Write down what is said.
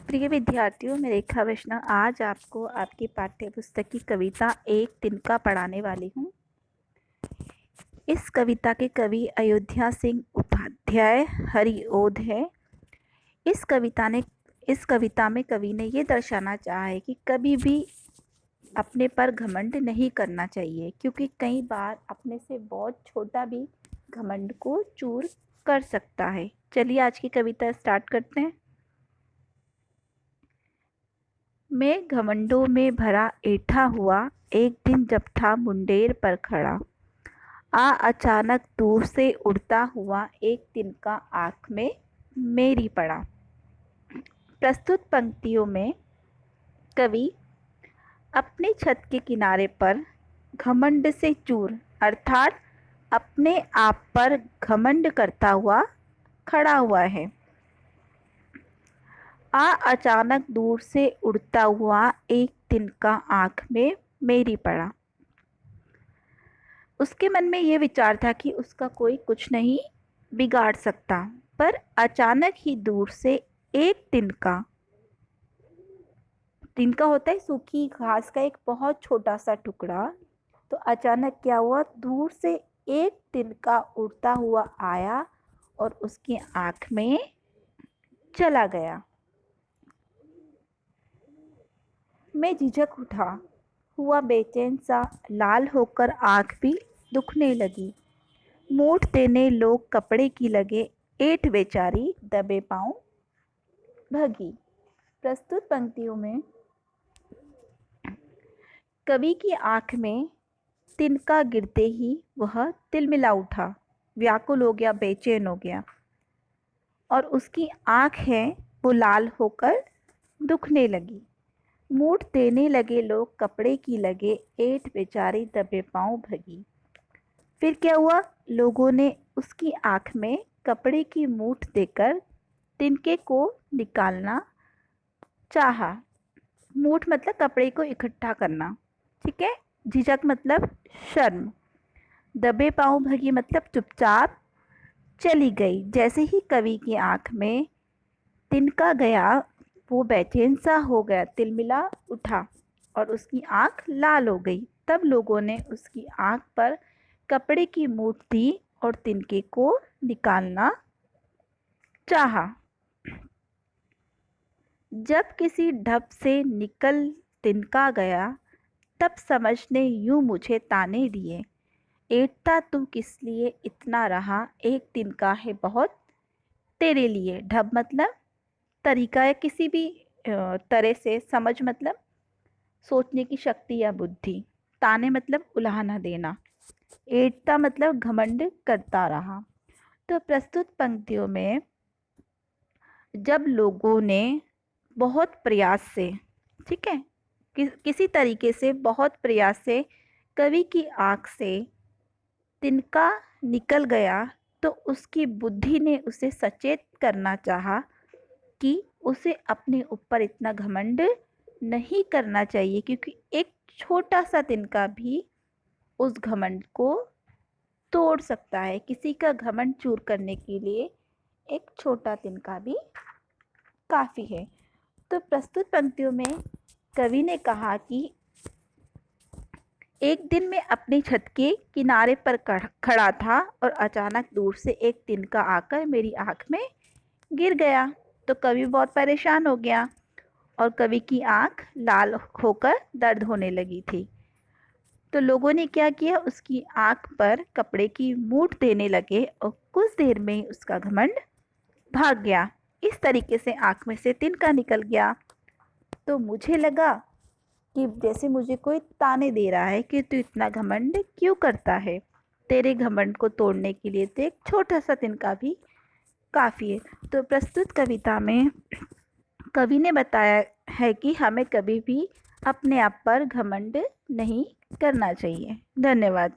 प्रिय विद्यार्थियों, मैं रेखा वैष्णव आज आपको आपकी पाठ्य पुस्तक की कविता एक तिनका पढ़ाने वाली हूँ। इस कविता के कवि अयोध्या सिंह उपाध्याय हरिओध है। इस कविता में कवि ने ये दर्शाना चाहा है कि कभी भी अपने पर घमंड नहीं करना चाहिए, क्योंकि कई बार अपने से बहुत छोटा भी घमंड को चूर कर सकता है। चलिए आज की कविता स्टार्ट करते हैं। मैं घमंडों में भरा ऐठा हुआ, एक दिन जब था मुंडेर पर खड़ा, अचानक दूर से उड़ता हुआ एक तिनका आँख में मेरी पड़ा। प्रस्तुत पंक्तियों में कवि अपने छत के किनारे पर घमंड से चूर अर्थात अपने आप पर घमंड करता हुआ खड़ा हुआ है। अचानक दूर से उड़ता हुआ एक तिनका आँख में मेरी पड़ा। उसके मन में ये विचार था कि उसका कोई कुछ नहीं बिगाड़ सकता, पर अचानक ही दूर से एक तिनका होता है सूखी घास का एक बहुत छोटा सा टुकड़ा। तो अचानक क्या हुआ, दूर से एक तिनका उड़ता हुआ आया और उसकी आँख में चला गया। मैं झिझक उठा हुआ, बेचैन सा, लाल होकर आँख भी दुखने लगी। मूठ देने लोग कपड़े की लगे, ऐठ बेचारी दबे पाँव भगी। प्रस्तुत पंक्तियों में कवि की आँख में तिनका गिरते ही वह तिलमिला उठा, व्याकुल हो गया, बेचैन हो गया और उसकी आँख है वो लाल होकर दुखने लगी। मूठ देने लगे लोग कपड़े की लगे, ऐठ बेचारी दबे पाँव भगी। फिर क्या हुआ, लोगों ने उसकी आँख में कपड़े की मूठ देकर तिनके को निकालना चाहा। मूठ मतलब कपड़े को इकट्ठा करना, ठीक है। झिझक मतलब शर्म। दबे पाँव भगी मतलब चुपचाप चली गई। जैसे ही कवि की आँख में तिनका गया, वो बेचैन सा हो गया, तिलमिला उठा और उसकी आँख लाल हो गई। तब लोगों ने उसकी आँख पर कपड़े की मूठ दी और तिनके को निकालना चाहा। जब किसी ढप से निकल तिनका गया, तब समझ ने यूं मुझे ताने दिए, ऐठता तू किस लिए इतना रहा, एक तिनका है बहुत तेरे लिए। ढप मतलब तरीका है, किसी भी तरह से। समझ मतलब सोचने की शक्ति या बुद्धि। ताने मतलब उलाहना देना। ऐठता मतलब घमंड करता रहा। तो प्रस्तुत पंक्तियों में जब लोगों ने बहुत प्रयास से, ठीक है, किसी तरीके से बहुत प्रयास से कवि की आँख से तिनका निकल गया, तो उसकी बुद्धि ने उसे सचेत करना चाहा कि उसे अपने ऊपर इतना घमंड नहीं करना चाहिए, क्योंकि एक छोटा सा तिनका भी उस घमंड को तोड़ सकता है। किसी का घमंड चूर करने के लिए एक छोटा तिनका भी काफ़ी है। तो प्रस्तुत पंक्तियों में कवि ने कहा कि एक दिन मैं अपनी छत के किनारे पर खड़ा था और अचानक दूर से एक तिनका आकर मेरी आँख में गिर गया। तो कवि बहुत परेशान हो गया और कवि की आँख लाल होकर दर्द होने लगी थी। तो लोगों ने क्या किया, उसकी आँख पर कपड़े की मूठ देने लगे और कुछ देर में ही उसका घमंड भाग गया। इस तरीके से आँख में से तिनका निकल गया। तो मुझे लगा कि जैसे मुझे कोई ताने दे रहा है कि तू इतना घमंड क्यों करता है, तेरे घमंड को तोड़ने के लिए तो एक छोटा सा तिनका भी काफ़ी है। तो प्रस्तुत कविता में कवि ने बताया है कि हमें कभी भी अपने आप पर घमंड नहीं करना चाहिए। धन्यवाद।